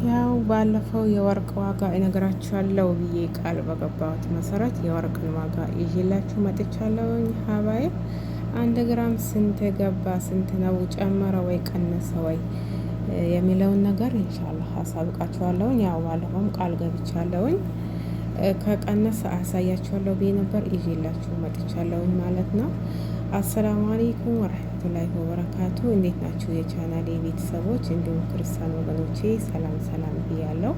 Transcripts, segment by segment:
ያው ባለፈው የወርቅ ዋጋ እነግራችኋለሁ ብዬ ቃል በገባሁት መሰረት የወርቅን ዋጋ ይዤላችሁ መጥቻለሁኝ። ሀባይ 1 ግራም ስንት ገባ፣ ስንት ነው፣ ጨመረ ወይ ቀነሰ ወይ የሚለውን ነገር ኢንሻአላህ አሳውቃችኋለሁኝ። ያው ባለፈውም ቃል ገብቻለሁኝ ከቀነሰ አሳያችኋለሁ ብዬ ነበር፣ ይዤላችሁ መጥቻለሁኝ ማለት ነው። አሰላሙ አለይኩም ወረህመቱላሂ ወበረካቱ። እንዴት ናችሁ የቻናሌ ቤተሰቦች እንዲሁም ክርስቲያን ወገኖቼ? ሰላም ሰላም ብያለሁ።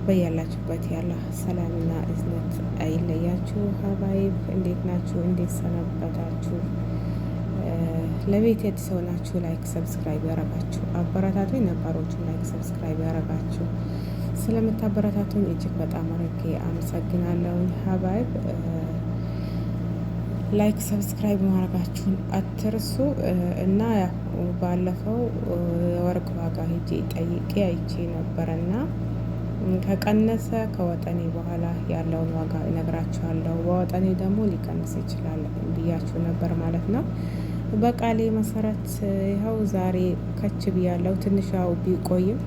በያላችሁበት ያለ ሰላምና እዝነት አይለያችሁ። ሀባይብ እንዴት ናችሁ? እንዴት ሰነበታችሁ? ለቤት የአዲስ ናችሁ ላይክ ሰብስክራይብ ያረጋችሁ አበረታቱ። ነባሮቹ ላይክ ሰብስክራይብ ያረጋችሁ ስለምታበረታቱኝ እጅግ በጣም አድርጌ አመሰግናለሁ። ሀባይብ ላይክ ሰብስክራይብ ማድረጋችሁን አትርሱ። እና ባለፈው የወርቅ ዋጋ ሄጄ ጠይቄ አይቼ ነበረና ከቀነሰ ከወጠኔ በኋላ ያለውን ዋጋ እነግራችኋለሁ። በወጠኔ ደግሞ ሊቀንስ ይችላል ብያችሁ ነበር ማለት ነው። በቃሌ መሰረት ይኸው ዛሬ ከች ብያለሁ። ትንሽ ያው ቢቆይም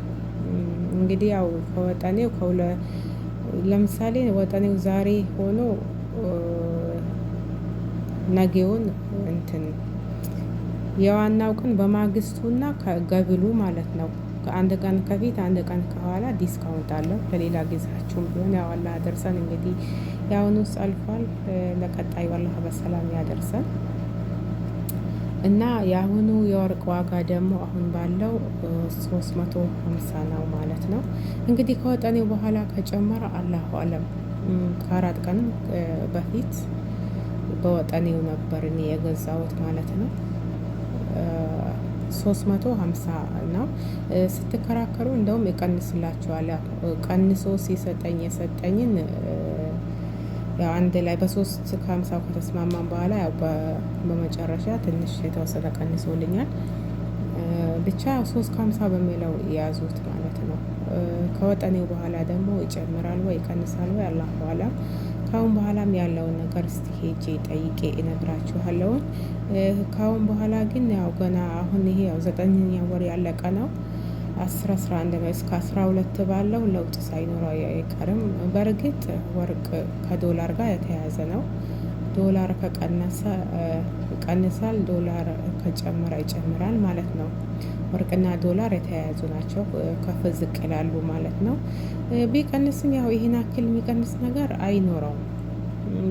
እንግዲህ ያው ከወጠኔው ለምሳሌ ወጠኔው ዛሬ ሆኖ ነገውን እንትን የዋናው ቀን በማግስቱና ከገብሉ ማለት ነው። ከአንድ ቀን ከፊት አንድ ቀን ከኋላ ዲስካውንት አለው። ለሌላ ጊዜያችሁም ቢሆን ያው አላህ ያደርሰን። እንግዲህ ያሁኑስ አልፏል። ለቀጣይ አላህ በሰላም ያደርሰን እና የአሁኑ የወርቅ ዋጋ ደግሞ አሁን ባለው 350 ነው ማለት ነው። እንግዲህ ከወጠኔው በኋላ ከጨመረ አላሁ አለም። ከ4 ቀን በፊት በወጠኔው ነበር እኔ የገዛሁት ማለት ነው። 350 ነው። ስትከራከሩ እንደውም ይቀንስላችኋል። ቀንሶ ሲሰጠኝ የሰጠኝን ያው አንድ ላይ በ350 ከተስማማን በኋላ ያው በመጨረሻ ትንሽ የተወሰነ ቀንሶልኛል። ብቻ 350 በሚለው የያዙት ማለት ነው። ከወጠኔው በኋላ ደግሞ ይጨምራል ወይ ይቀንሳል ወይ አላህ በኋላ። ካሁን በኋላም ያለውን ነገር እስቲ ሄጄ ጠይቄ እነግራችኋለሁ። ካሁን በኋላ ግን ያው ገና አሁን ይሄ ያው 9ኛ ወር ያለቀ ነው። 11 ነው። እስከ 12 ባለው ለውጥ ሳይኖረው አይቀርም። በእርግጥ ወርቅ ከዶላር ጋር የተያያዘ ነው። ዶላር ከቀነሰ ይቀንሳል፣ ዶላር ከጨመረ ይጨምራል ማለት ነው። ወርቅና ዶላር የተያያዙ ናቸው። ከፍ ዝቅ ይላሉ ማለት ነው። ቢቀንስም ያው ይሄን አክል የሚቀንስ ነገር አይኖረውም።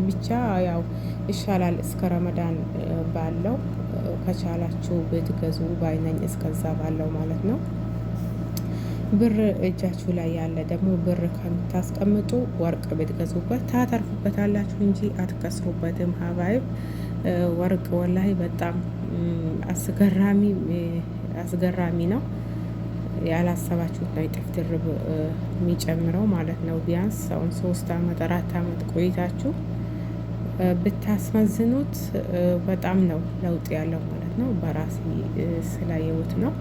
ብቻ ያው ይሻላል እስከ ረመዳን ባለው ከቻላችሁ ብትገዙ ባይነኝ፣ እስከዛ ባለው ማለት ነው። ብር እጃችሁ ላይ ያለ ደግሞ ብር ከምታስቀምጡ ወርቅ ብትገዙበት ታተርፉበታላችሁ እንጂ አትከስሩበትም። ሀባይብ ወርቅ ወላሂ በጣም አስገራሚ ነው። ያላሰባችሁት ነው እጥፍ ድርብ የሚጨምረው ማለት ነው። ቢያንስ አሁን 3 አመት 4 አመት ቆይታችሁ ብታስመዝኑት በጣም ነው ለውጥ ያለው ማለት ነው። በራሴ ስላየሁት ነው።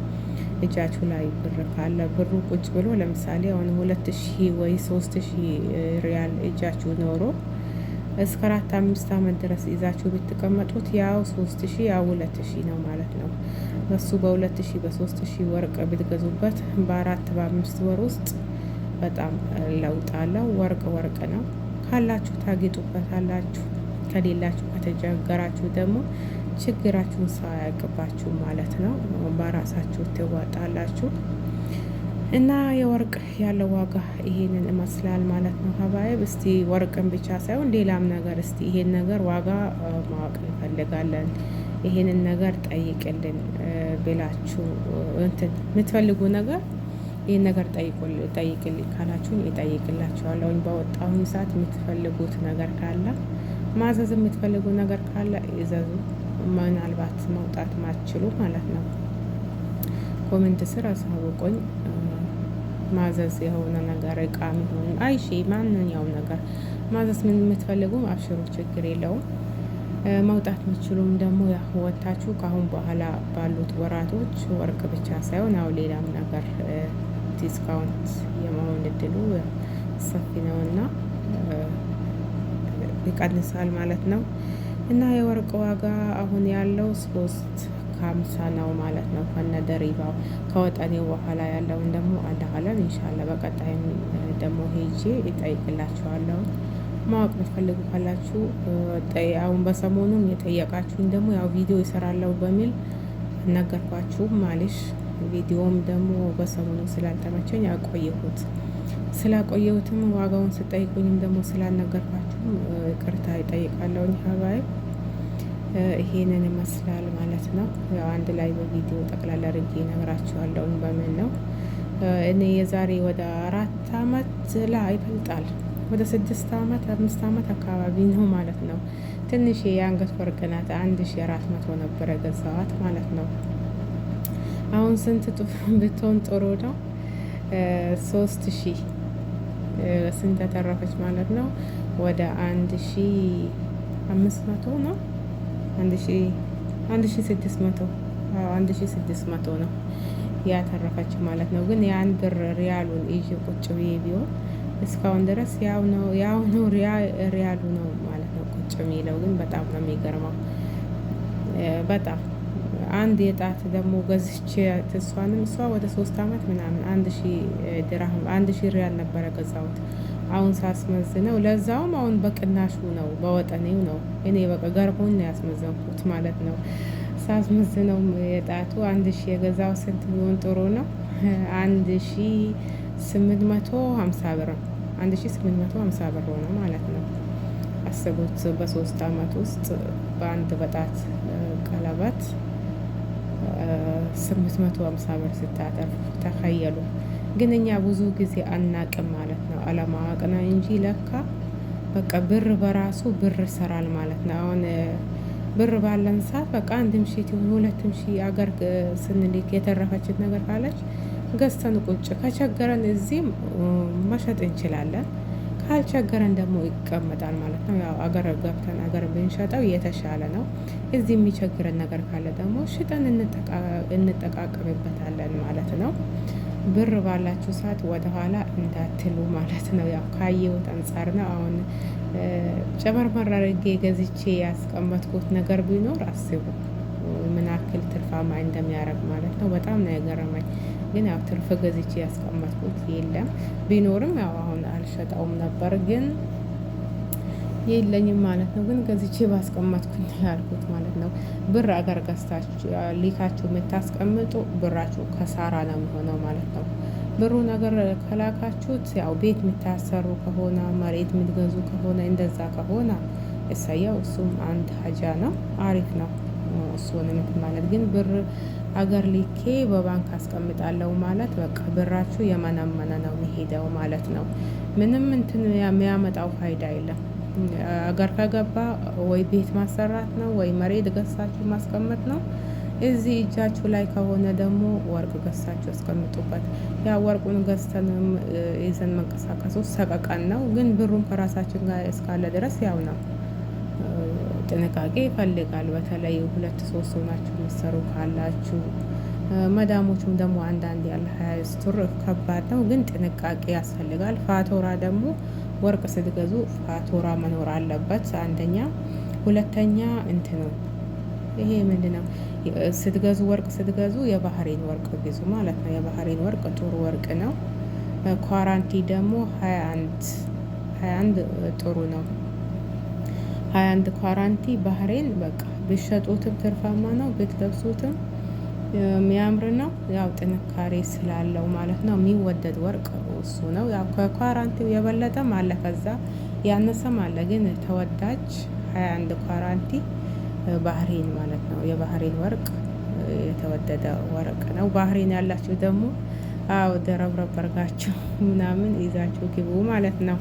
እጃችሁ ላይ ብር ካለ ብሩ ቁጭ ብሎ ለምሳሌ አሁን 2000 ወይ 3000 ሪያል እጃችሁ ኖሮ እስከ 4-5 አመት ድረስ ይዛችሁ ብትቀመጡት ያው 3000 ያው 2000 ነው ማለት ነው። በሱ በ2000 በ3000 ወርቅ ብትገዙበት በ4-5 ወር ውስጥ በጣም ለውጥ አለው። ወርቅ ነው። ካላችሁ ታጌጡበታላችሁ፣ ከሌላችሁ ከተቸገራችሁ ደግሞ ችግራችሁን ሰው አያውቅባችሁ ማለት ነው። በራሳችሁ ትዋጣላችሁ። እና የወርቅ ያለው ዋጋ ይሄንን ይመስላል ማለት ነው። ሀባይብ እስቲ ወርቅን ብቻ ሳይሆን ሌላም ነገር እስቲ ይሄን ነገር ዋጋ ማወቅ እንፈልጋለን፣ ይሄንን ነገር ጠይቅልን ብላችሁ እንትን የምትፈልጉ ነገር ይሄን ነገር ጠይቅልኝ ካላችሁ እጠይቅላችኋለሁ። በወጣሁኝ ሰዓት የምትፈልጉት ነገር ካለ ማዘዝ የምትፈልጉ ነገር ካለ ይዘዙ። ምናልባት መውጣት ማትችሉ ማለት ነው ኮሜንት ስር አሳውቁኝ። ማዘዝ የሆነ ነገር እቃ የሚሆን አይሺ ማንኛውም ነገር ማዘዝ ምን የምትፈልጉ አብሽሩ፣ ችግር የለውም። መውጣት የምትችሉም ደግሞ ወታችሁ ከአሁን በኋላ ባሉት ወራቶች ወርቅ ብቻ ሳይሆን ያው ሌላም ነገር ዲስካውንት የመሆን እድሉ ሰፊ ነውና ይቀንሳል ማለት ነው። እና የወርቅ ዋጋ አሁን ያለው 3 ከ50 ነው ማለት ነው ከነ ደሪባው። ከወጠኔው በኋላ ያለውን ደግሞ አላህለን ኢንሻአላ በቀጣይም ደግሞ ሄጄ ይጠይቅላችኋለሁ። ማወቅ የምትፈልጉ ካላችሁ አሁን በሰሞኑም የጠየቃችሁኝ ደግሞ ያው ቪዲዮ ይሰራለሁ በሚል ነገርኳችሁ። ማለሽ ቪዲዮም ደግሞ በሰሞኑ ስላልተመቸኝ አቆየሁት። ስላቆየሁትም ዋጋውን ስጠይቁኝም ደግሞ ስላልነገርኳችሁም ቅርታ ይጠይቃለሁኝ። ሀባይ ይሄንን ይመስላል ማለት ነው። ያው አንድ ላይ በቪዲዮ ጠቅላላ አድርጌ እነግራችኋለሁኝ በምን ነው እኔ የዛሬ ወደ 4 አመት ላይ ይበልጣል ወደ 6 አመት 5 አመት አካባቢ ነው ማለት ነው። ትንሽ የአንገት ወርቅ ናት 1400 ነበረ ገዛዋት ማለት ነው። አሁን ስንት ብትሆን ጥሩ ነው? 3000 ስንት ተረፈች ማለት ነው? ወደ 1500 ነው 1600 ነው ያተረፈች ማለት ነው። ግን ያን ብር ሪያሉን ይዤ ቁጭ ብዬ ቢሆን እስካሁን ድረስ ያው ነው ሪያሉ ነው ማለት ነው ቁጭ የሚለው። ግን በጣም ነው የሚገርመው። በጣም አንድ የጣት ደግሞ ገዝቼ እሷንም ወደ 3 አመት ምናምን 1000 ድርሃም 1000 ሪያል ነበረ ገዛሁት። አሁን ሳስመዝነው ለዛውም አሁን በቅናሹ ነው በወጠኔው ነው። እኔ በቃ ገርሞኝ ነው ያስመዘንኩት ማለት ነው። ሳስመዝነው የጣቱ 1000 የገዛው ስንት ቢሆን ጥሩ ነው? 1850 ብር 1850 ብር ሆነ ማለት ነው። አስቡት በ3 አመት ውስጥ በአንድ በጣት ቀለበት 850 ብር ስታተርፉ ተኸየሉ። ግን እኛ ብዙ ጊዜ አናቅም ማለት ነው። አለማወቅ ነው እንጂ ለካ በቃ ብር በራሱ ብር ይሰራል ማለት ነው። አሁን ብር ባለን ሰዓት በቃ 1000 ይሁን 2000 አገር ስንልክ የተረፈችን ነገር ካለች ገዝተን ቁጭ ከቸገረን እዚህም መሸጥ እንችላለን። ካልቸገረን ደግሞ ይቀመጣል ማለት ነው። ያው አገር ገብተን አገር ብንሸጠው የተሻለ ነው። እዚህ የሚቸግረን ነገር ካለ ደግሞ ሽጠን እንጠቃቀምበታለን ማለት ነው። ብር ባላችሁ ሰዓት ወደኋላ እንዳትሉ ማለት ነው። ያው ካየሁት አንጻር ነው። አሁን ጨመርመር አድርጌ ገዝቼ ያስቀመጥኩት ነገር ቢኖር አስቡ ምን ያክል ትርፋማ እንደሚያደርግ ማለት ነው። በጣም ነው የገረመኝ። ግን ያው ትርፍ ገዝቼ ያስቀመጥኩት የለም። ቢኖርም ያው አሁን አልሸጠውም ነበር ግን የለኝም ማለት ነው። ግን ገዝቼ ባስቀመጥኩኝ ያልኩት ማለት ነው። ብር አገር ገዝታችሁ ሊካችሁ የምታስቀምጡ ብራችሁ ከሳራ ነው የሚሆነው ማለት ነው። ብሩ ነገር ከላካችሁት ያው ቤት የምታሰሩ ከሆነ መሬት የምትገዙ ከሆነ እንደዛ ከሆነ እሰየው፣ እሱም አንድ ሀጃ ነው፣ አሪፍ ነው። እሱን ማለት ግን ብር አገር ሊኬ በባንክ አስቀምጣለሁ ማለት በቃ ብራችሁ የመነመነ ነው የሚሄደው ማለት ነው። ምንም እንትን የሚያመጣው ፋይዳ የለም። አገር ከገባ ወይ ቤት ማሰራት ነው ወይ መሬት ገዝታችሁ ማስቀመጥ ነው። እዚህ እጃችሁ ላይ ከሆነ ደግሞ ወርቅ ገዝታችሁ አስቀምጡበት። ያ ወርቁን ገዝተን ይዘን መንቀሳቀሱ ሰቀቀን ነው። ግን ብሩን ከራሳችን ጋር እስካለ ድረስ ያው ነው። ጥንቃቄ ይፈልጋል። በተለይ 2-3 ሆናችሁ የሚሰሩ ካላችሁ መዳሞቹም ደግሞ አንዳንድ ያለ 20 ቱር ከባድ ነው። ግን ጥንቃቄ ያስፈልጋል። ፋቶራ ደግሞ ወርቅ ስትገዙ ፋቶራ መኖር አለበት አንደኛ። ሁለተኛ እንትኑ ይሄ ምንድነው? ስትገዙ ወርቅ ስትገዙ የባህሬን ወርቅ ግዙ ማለት ነው። የባህሬን ወርቅ ጥሩ ወርቅ ነው። ኳራንቲ ደግሞ 21 ጥሩ ነው። 21 ኳራንቲ ባህሬን በቃ ብሸጡትም ትርፋማ ነው፣ ብትለብሱትም የሚያምር ነው። ያው ጥንካሬ ስላለው ማለት ነው። የሚወደድ ወርቅ እሱ ነው። ያው ከኳራንቲው የበለጠም አለ፣ ከዛ ያነሰም አለ። ግን ተወዳጅ 21 ኳራንቲ ባህሬን ማለት ነው። የባህሬን ወርቅ የተወደደ ወርቅ ነው። ባህሬን ያላችሁ ደግሞ አው ደረብረብ አድርጋችሁ ምናምን ይዛችሁ ግቡ ማለት ነው።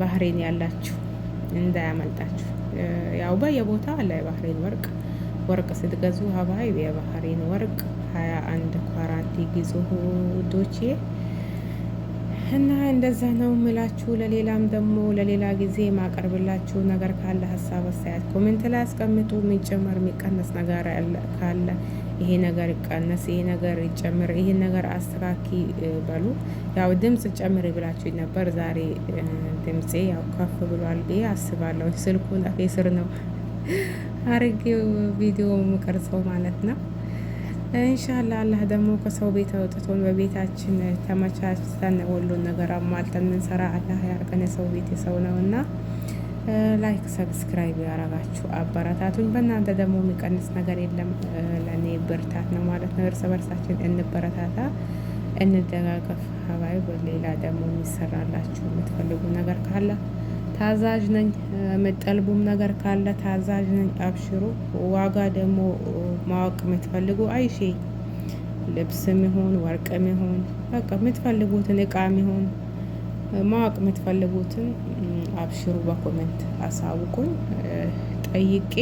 ባህሬን ያላችሁ እንዳያመልጣችሁ። ያው በየቦታ አለ የባህሬን ወርቅ ስትገዙ ሀባይ የባህሬን ወርቅ 21 ኳራንቲ ግዙ ውዶቼ። እና እንደዛ ነው ምላችሁ። ለሌላም ደግሞ ለሌላ ጊዜ ማቀርብላችሁ ነገር ካለ ሀሳብ አስተያየት ኮሜንት ላይ አስቀምጡ። የሚጨመር የሚቀነስ ነገር ካለ ይሄ ነገር ይቀነስ፣ ይሄ ነገር ይጨምር፣ ይሄ ነገር አስተካኪ በሉ። ያው ድምጽ ጨምር ብላችሁ ነበር። ዛሬ ድምጼ ያው ከፍ ብሏል ብዬ አስባለሁ። ስልኩን አፌ ስር ነው አርጌው ቪዲዮ ምቀርጸው ማለት ነው። ኢንሻአላ አላህ ደግሞ ከሰው ቤት አውጥቶን በቤታችን ተመቻችተን ሁሉን ነገር አሟልተን ምንሰራ አላህ ያርገን። የሰው ቤት የሰው ነውና ላይክ ሰብስክራይብ ያረጋችሁ አበረታቱኝ። በእናንተ ደግሞ የሚቀንስ ነገር የለም። ለእኔ ብርታት ነው ማለት ነው። እርስ በርሳችን እንበረታታ፣ እንደጋገፍ። ሀባይ በሌላ ደግሞ የሚሰራላችሁ የምትፈልጉ ነገር ካለ ታዛዥ ነኝ። የምጠልቡም ነገር ካለ ታዛዥ ነኝ። አብሽሩ። ዋጋ ደግሞ ማወቅ የምትፈልጉ አይሼ ልብስም ይሁን ወርቅም ይሁን በቃ የምትፈልጉትን እቃም ይሁን ማወቅ የምትፈልጉትን አብሽሩ። በኮሜንት አሳውቁኝ። ጠይቄ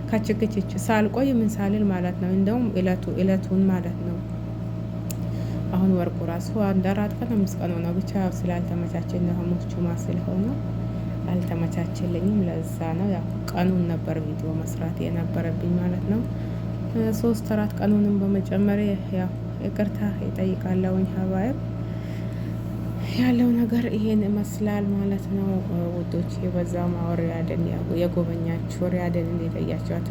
ከችክችች ሳልቆይ ምን ሳልል ማለት ነው። እንደውም እለቱን ማለት ነው። አሁን ወርቁ ራሱ 1-4 ቀን 5 ቀን ሆነ። ብቻ ስላልተመቻቸኝ ነው። ሐሙስ ጁማ ስለሆነ አልተመቻቸልኝም። ለዛ ነው ያው ቀኑን ነበር ቪዲዮ መስራት የነበረብኝ ማለት ነው። 3-4 ቀኑንም በመጨመር ያው ይቅርታ ይጠይቃለሁኝ። ሀባይብ ያለው ነገር ይሄን ይመስላል ማለት ነው ውዶች። በዛ ማወር ሪያድን የጎበኛችሁ ሪያድን እንደጠያችኋት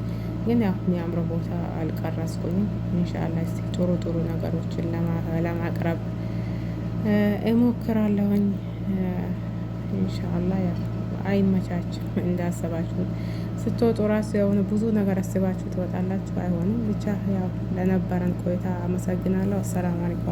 ግን ያው የሚያምረው ቦታ አልቀረስኩኝም። ኢንሻአላህ እስቲ ጥሩ ነገሮችን ለማቅረብ እሞክራለሁኝ። ኢንሻአላህ ያው አይመቻችም እንዳሰባችሁት። ስትወጡ ራሱ የሆነ ብዙ ነገር አስባችሁ ትወጣላችሁ። አይሆንም። ብቻ ያው ለነበረን ቆይታ አመሰግናለሁ። አሰላሙ አለይኩም።